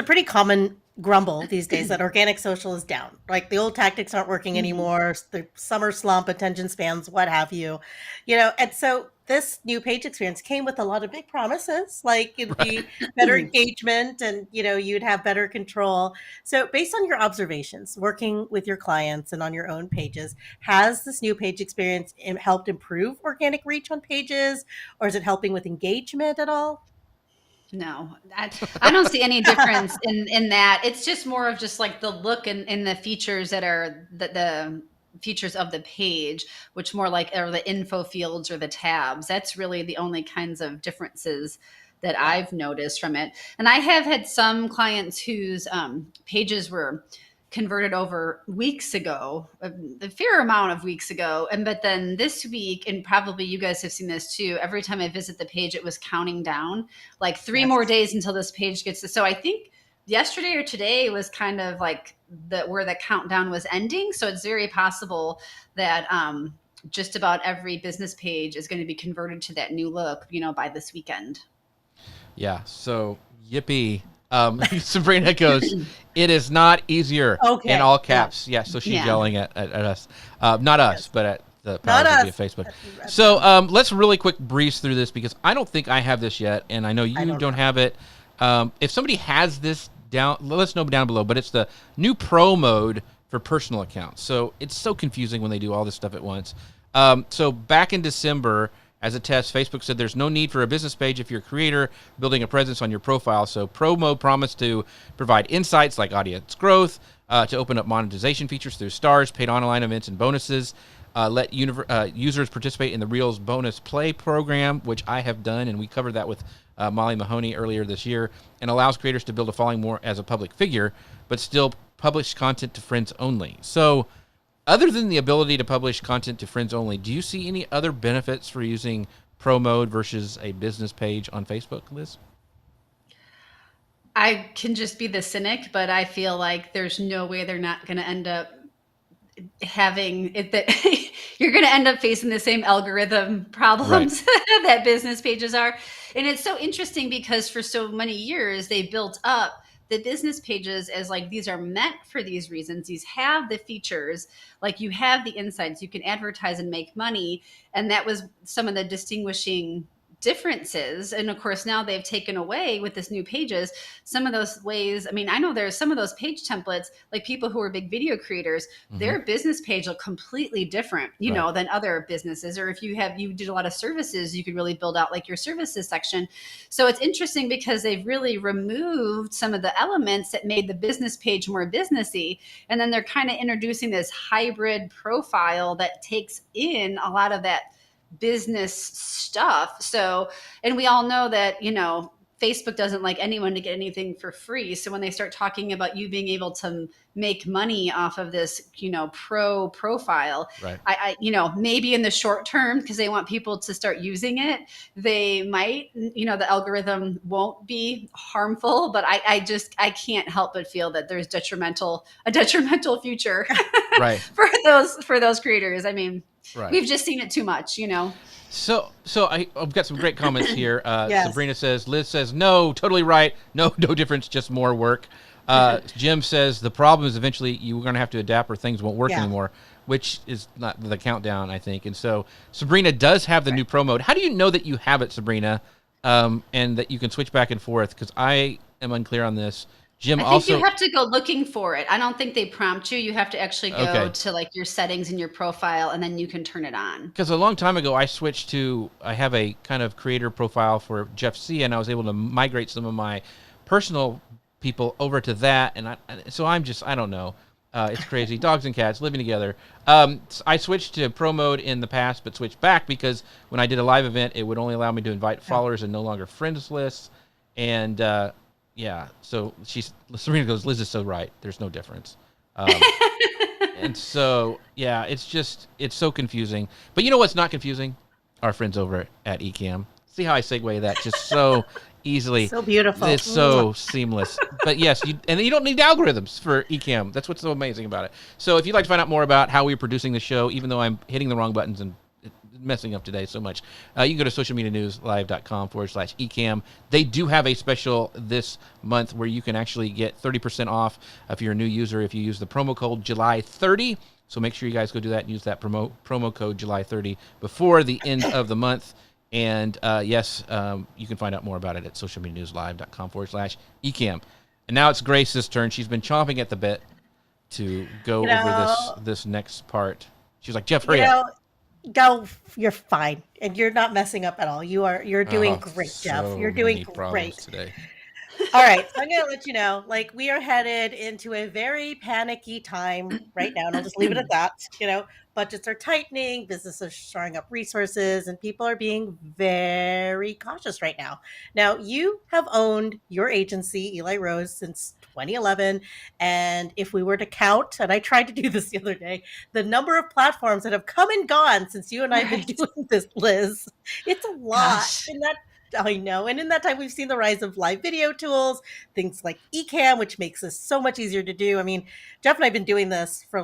pretty common grumble these days that organic social is down. Like the old tactics aren't working anymore. The summer slump, attention spans, what have you, you know. And so this new page experience came with a lot of big promises, like it'd be better engagement, and you know, you'd have better control. So based on your observations working with your clients and on your own pages, has this new page experience helped improve organic reach on pages, or is it helping with engagement at all? No, I don't see any difference in that. It's just more of just like the look and the features that are the features of the page, which more like are the info fields or the tabs. That's really the only kinds of differences that I've noticed from it. And I have had some clients whose pages were converted over weeks ago, a fair amount of weeks ago. But then this week, and probably you guys have seen this too, every time I visit the page, it was counting down like 3 more days until this page gets to. So I think yesterday or today was kind of like where the countdown was ending. So it's very possible that just about every business page is going to be converted to that new look, you know, by this weekend. Yeah. So yippee. Sabrina goes, it is not easier, in all caps. Yeah, so she's yelling at us. Not us, but at the powers that be of Facebook. So let's really quick breeze through this, because I don't think I have this yet, and I know you don't have it. If somebody has this down, let us know down below, but it's the new pro mode for personal accounts. So it's so confusing when they do all this stuff at once. So back in December, as a test, Facebook said there's no need for a business page if you're a creator building a presence on your profile. So Pro Mode promised to provide insights like audience growth, to open up monetization features through stars, paid online events, and bonuses, let users participate in the Reels bonus play program, which I have done, and we covered that with Molly Mahoney earlier this year, and allows creators to build a following more as a public figure, but still publish content to friends only. So other than the ability to publish content to friends only, do you see any other benefits for using Pro Mode versus a business page on Facebook, Liz? I can just be the cynic, but I feel like there's no way they're not going to end up having it, that you're going to end up facing the same algorithm problems that business pages are. And it's so interesting because for so many years they built up the business pages as like, these are meant for these reasons. These have the features, like you have the insights, you can advertise and make money. And that was some of the distinguishing differences. And of course, now they've taken away with this new pages some of those ways. I mean, I know there's some of those page templates, like people who are big video creators, their business page look completely different, than other businesses. Or if you did a lot of services, you could really build out like your services section. So it's interesting because they've really removed some of the elements that made the business page more businessy. And then they're kind of introducing this hybrid profile that takes in a lot of that business stuff. So, and we all know that, Facebook doesn't like anyone to get anything for free. So when they start talking about you being able to make money off of this, pro profile, Right. I maybe in the short term, because they want people to start using it, they might, the algorithm won't be harmful, but I can't help but feel that there's a detrimental future Right. for those creators. I mean, Right. we've just seen it too much, So I've got some great comments here. Yes. Sabrina says, Liz says, no, totally right. No difference, just more work. Jim says the problem is eventually you're going to have to adapt or things won't work anymore, which is not the countdown, I think. And so Sabrina does have the new pro mode. How do you know that you have it, Sabrina, and that you can switch back and forth? Because I am unclear on this. Jim I think also, you have to go looking for it. I don't think they prompt you. You have to actually go to like your settings in your profile, and then you can turn it on. because a long time ago I switched to, I have a kind of creator profile for Jeff C, and I was able to migrate some of my personal people over to that, and I don't know. It's crazy. Dogs and cats living together. I switched to pro mode in the past, but switched back because when I did a live event, it would only allow me to invite followers and no longer friends lists. And so Serena goes, Liz is so right. There's no difference. And so, it's so confusing. But you know what's not confusing? Our friends over at Ecamm. See how I segue that just so easily. So beautiful. It's so seamless. But yes, you don't need algorithms for Ecamm. That's what's so amazing about it. So if you'd like to find out more about how we're producing the show, even though I'm hitting the wrong buttons and messing up today so much, you can go to socialmedianewslive.com/Ecamm. They do have a special this month where you can actually get 30% off if you're a new user if you use the promo code July30. So make sure you guys go do that and use that promo code July30 before the end of the month. And you can find out more about it at socialmedianewslive.com/Ecamm. And now it's Grace's turn. She's been chomping at the bit to go over this next part. She's like, Jeff, hurry up. No, you're fine, and you're not messing up at all. You're doing great, Jeff. You're doing great today. All right, so I'm gonna let you know, like, we are headed into a very panicky time right now, and I'll just leave it at that. Budgets are tightening, businesses are shoring up resources, and people are being very cautious right now. Now, you have owned your agency, Eli Rose, since 2011, and if we were to count, and I tried to do this the other day, the number of platforms that have come and gone since you and I have been doing this, Liz, it's a lot. Gosh. I know. And in that time, we've seen the rise of live video tools, things like Ecamm, which makes this so much easier to do. I mean, Jeff and I have been doing this for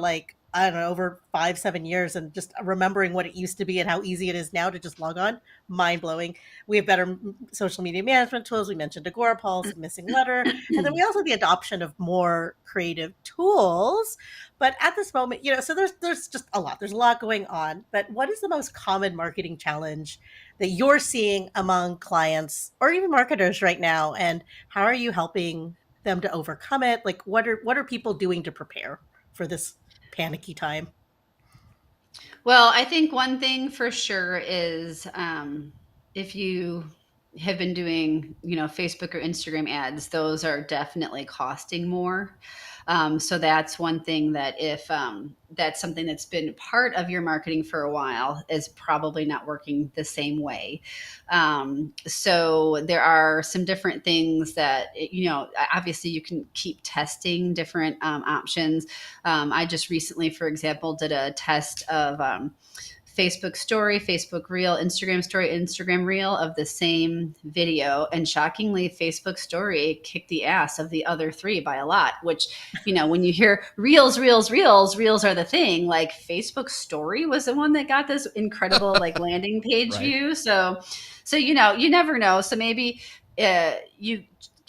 over 5-7 years, and just remembering what it used to be and how easy it is now to just log on, mind blowing. We have better social media management tools. We mentioned Agorapulse, Missing Letter, and then we also have the adoption of more creative tools. But at this moment, so there's just a lot. There's a lot going on. But what is the most common marketing challenge that you're seeing among clients or even marketers right now, and how are you helping them to overcome it? Like, what are people doing to prepare for this panicky time? Well, I think one thing for sure is if you have been doing, Facebook or Instagram ads, those are definitely costing more. So that's one thing that if that's something that's been part of your marketing for a while is probably not working the same way. So there are some different things that, obviously you can keep testing different options. I just recently, for example, did a test of Facebook story, Facebook reel, Instagram story, Instagram reel of the same video. And shockingly, Facebook story kicked the ass of the other three by a lot, which, when you hear reels are the thing, like Facebook story was the one that got this incredible landing page view. So, you never know. So maybe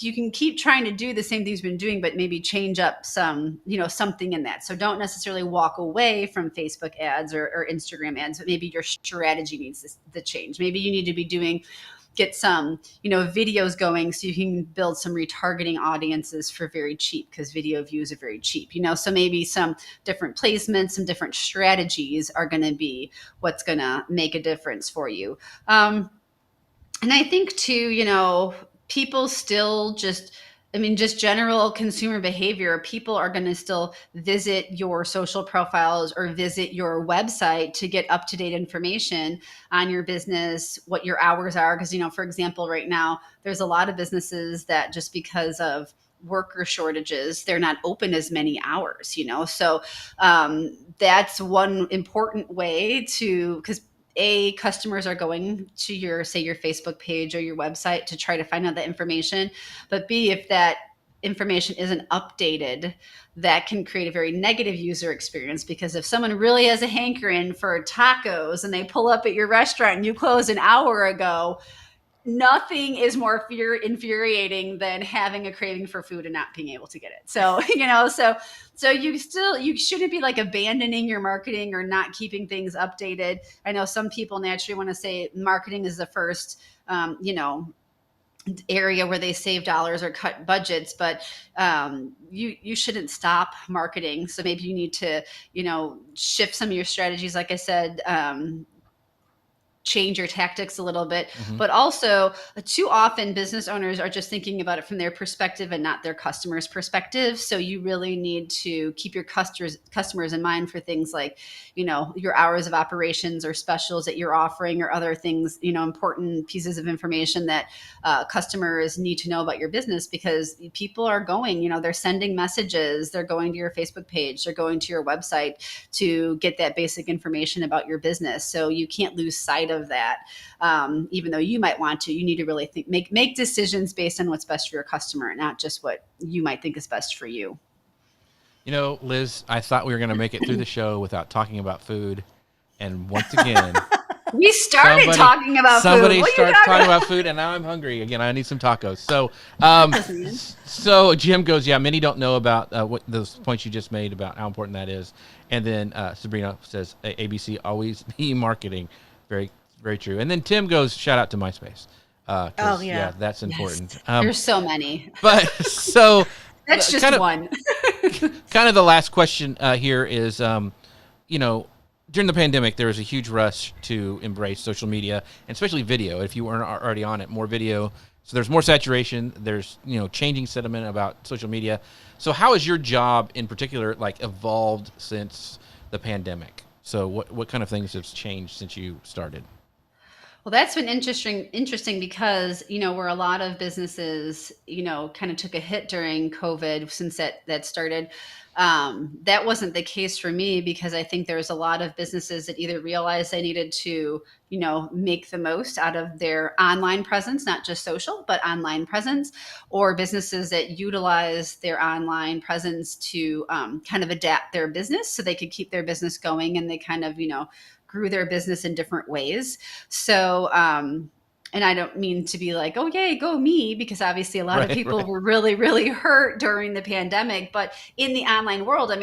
you can keep trying to do the same things you've been doing, but maybe change up some, something in that. So don't necessarily walk away from Facebook ads or Instagram ads, but maybe your strategy needs to change. Maybe you need to be doing get some, videos going so you can build some retargeting audiences for very cheap, because video views are very cheap, so maybe some different placements, some different strategies are going to be what's going to make a difference for you. And I think too, people still just general consumer behavior, people are going to still visit your social profiles or visit your website to get up-to-date information on your business, what your hours are. Because, for example, right now, there's a lot of businesses that just because of worker shortages, they're not open as many hours, So that's one important way because customers are going to your Facebook page or your website to try to find out that information. But B, if that information isn't updated, that can create a very negative user experience, because if someone really has a hankering for tacos and they pull up at your restaurant and you closed an hour ago, nothing is more infuriating than having a craving for food and not being able to get it. So, so you shouldn't be like abandoning your marketing or not keeping things updated. I know some people naturally want to say marketing is the first, area where they save dollars or cut budgets, but you shouldn't stop marketing. So maybe you need to, shift some of your strategies. Like I said, change your tactics a little bit, but also too often business owners are just thinking about it from their perspective and not their customers' perspective. So you really need to keep your customers in mind for things like, your hours of operations or specials that you're offering or other things, important pieces of information that customers need to know about your business, because people are going, they're sending messages, they're going to your Facebook page, they're going to your website to get that basic information about your business. So you can't lose sight of that. Even though you might want to, you need to really make decisions based on what's best for your customer, not just what you might think is best for you. Liz, I thought we were going to make it through the show without talking about food. And once again, we started talking about food. Somebody started talking about food, and now I'm hungry again. I need some tacos. So Jim goes, yeah, many don't know about what those points you just made about how important that is. And then Sabrina says, ABC always be marketing. Very, very true. And then Tim goes, shout out to MySpace. Yeah, that's important. Yes. There's so many. But so that's just one. Kind of the last question here is, during the pandemic, there was a huge rush to embrace social media, and especially video. If you weren't already on it, more video. So there's more saturation. There's, changing sentiment about social media. So how has your job in particular, evolved since the pandemic? So what kind of things have changed since you started? Well, that's been interesting because, where a lot of businesses, kind of took a hit during COVID since that started. That wasn't the case for me, because I think there's a lot of businesses that either realized they needed to, make the most out of their online presence, not just social, but online presence, or businesses that utilize their online presence to kind of adapt their business so they could keep their business going, and they kind of, grew their business in different ways. So, and I don't mean to be like, oh, yay, go me, because obviously a lot of people were really, really hurt during the pandemic. But in the online world,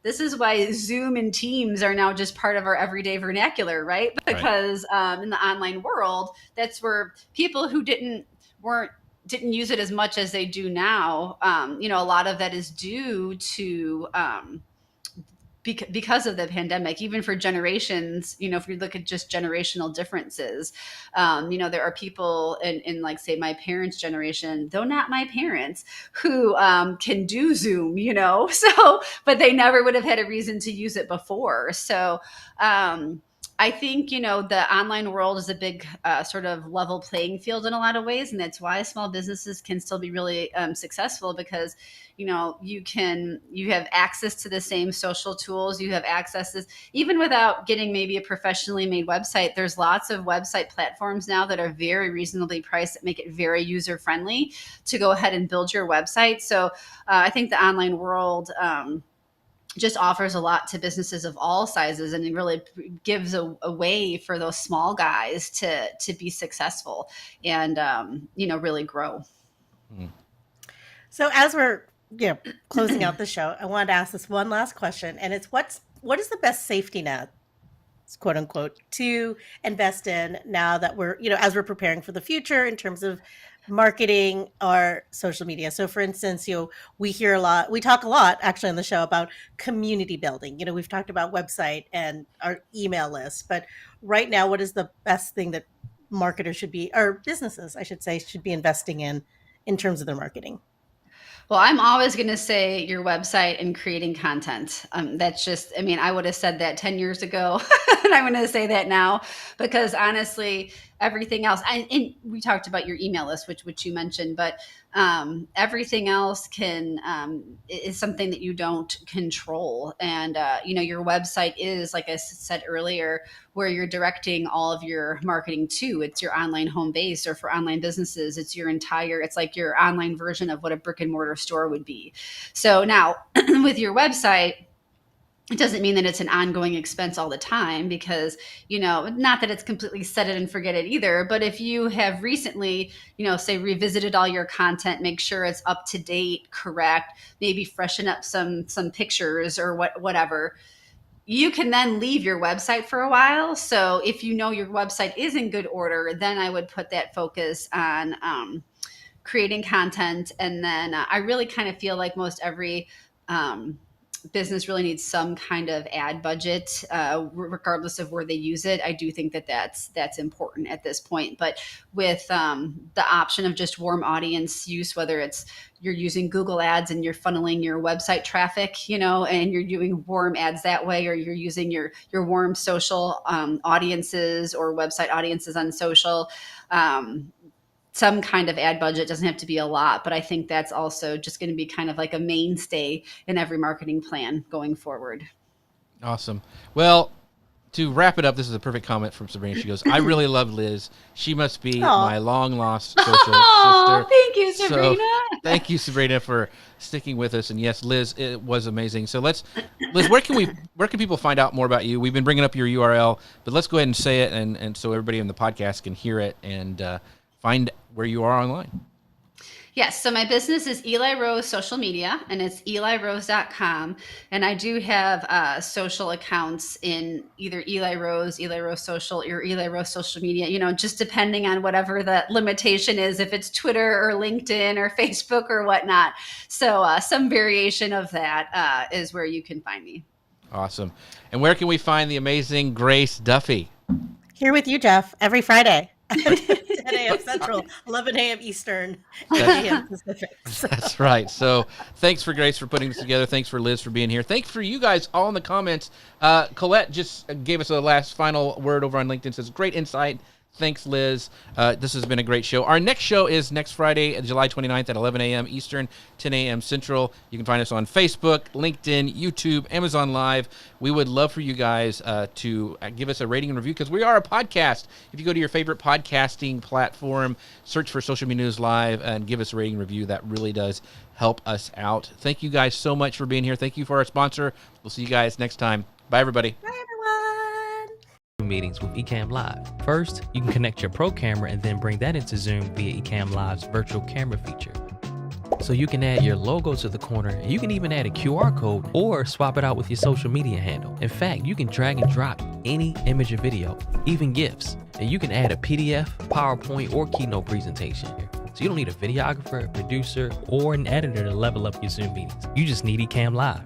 this is why Zoom and Teams are now just part of our everyday vernacular, right? Because in the online world, that's where people who didn't use it as much as they do now. A lot of that is due to because of the pandemic, even for generations, if we look at just generational differences, there are people in like, say, my parents' generation, though not my parents, who can do Zoom, but they never would have had a reason to use it before. So I think, the online world is a big sort of level playing field in a lot of ways. And that's why small businesses can still be really successful, because, you have access to the same social tools. You have access, even without getting maybe a professionally made website. There's lots of website platforms now that are very reasonably priced, that make it very user friendly to go ahead and build your website. So I think the online world just offers a lot to businesses of all sizes, and it really gives a way for those small guys to be successful and really grow. So as we're closing out the show, I wanted to ask this one last question, and it's what is the best safety net quote unquote, to invest in now that we're, as we're preparing for the future in terms of marketing our social media? So for instance, we talk a lot actually on the show about community building. We've talked about website and our email list, but right now, what is the best thing that marketers should be, or businesses, I should say, should be investing in terms of their marketing? Well, I'm always going to say your website and creating content. That's just, I mean, I would have said that 10 years ago, and I'm going to say that now, because honestly, everything else, and we talked about your email list, which you mentioned, but everything else is something that you don't control. And, your website is, like I said earlier, where you're directing all of your marketing to. It's your online home base, or for online businesses, it's like your online version of what a brick and mortar store would be. So now with your website, it doesn't mean that it's an ongoing expense all the time, because, not that it's completely set it and forget it either, but if you have recently, say revisited all your content, make sure it's up to date, correct, maybe freshen up some pictures or whatever, you can then leave your website for a while. So if your website is in good order, then I would put that focus on creating content. And then I really kind of feel like most every business really needs some kind of ad budget, regardless of where they use it. I do think that that's important at this point. But with the option of just warm audience use, whether it's you're using Google ads and you're funneling your website traffic, and you're doing warm ads that way, or you're using your warm social audiences or website audiences on social, some kind of ad budget. Doesn't have to be a lot, but I think that's also just going to be kind of like a mainstay in every marketing plan going forward. Awesome. Well, to wrap it up, this is a perfect comment from Sabrina. She goes, "I really love Liz. She must be my long lost social sister." Thank you, Sabrina. So, thank you, Sabrina, for sticking with us. And yes, Liz, it was amazing. So Liz, where can people find out more about you? We've been bringing up your URL, but let's go ahead and say it, and so everybody in the podcast can hear it and find where you are online. Yes. So my business is Eli Rose Social Media, and it's elirose.com. And I do have social accounts in either Eli Rose Social, or Eli Rose Social Media, just depending on whatever the limitation is, if it's Twitter or LinkedIn or Facebook or whatnot. So some variation of that is where you can find me. Awesome. And where can we find the amazing Grace Duffy? Here with you, Jeff, every Friday. 10 a.m. Central, 11 a.m. Eastern, 8 a.m. Pacific. That's right. So thanks for Grace for putting this together. Thanks for Liz for being here. Thanks for you guys all in the comments. Colette just gave us a last final word over on LinkedIn. Says, great insight. Thanks, Liz. This has been a great show. Our next show is next Friday, July 29th at 11 a.m. Eastern, 10 a.m. Central. You can find us on Facebook, LinkedIn, YouTube, Amazon Live. We would love for you guys to give us a rating and review, because we are a podcast. If you go to your favorite podcasting platform, search for Social Media News Live and give us a rating and review. That really does help us out. Thank you guys so much for being here. Thank you for our sponsor. We'll see you guys next time. Bye, everybody. Bye, everyone. Meetings with Ecamm Live. First, you can connect your pro camera and then bring that into Zoom via Ecamm Live's virtual camera feature. So you can add your logo to the corner, and you can even add a QR code or swap it out with your social media handle. In fact, you can drag and drop any image or video, even GIFs, and you can add a PDF, PowerPoint, or Keynote presentation here. So you don't need a videographer, a producer, or an editor to level up your Zoom meetings. You just need Ecamm Live.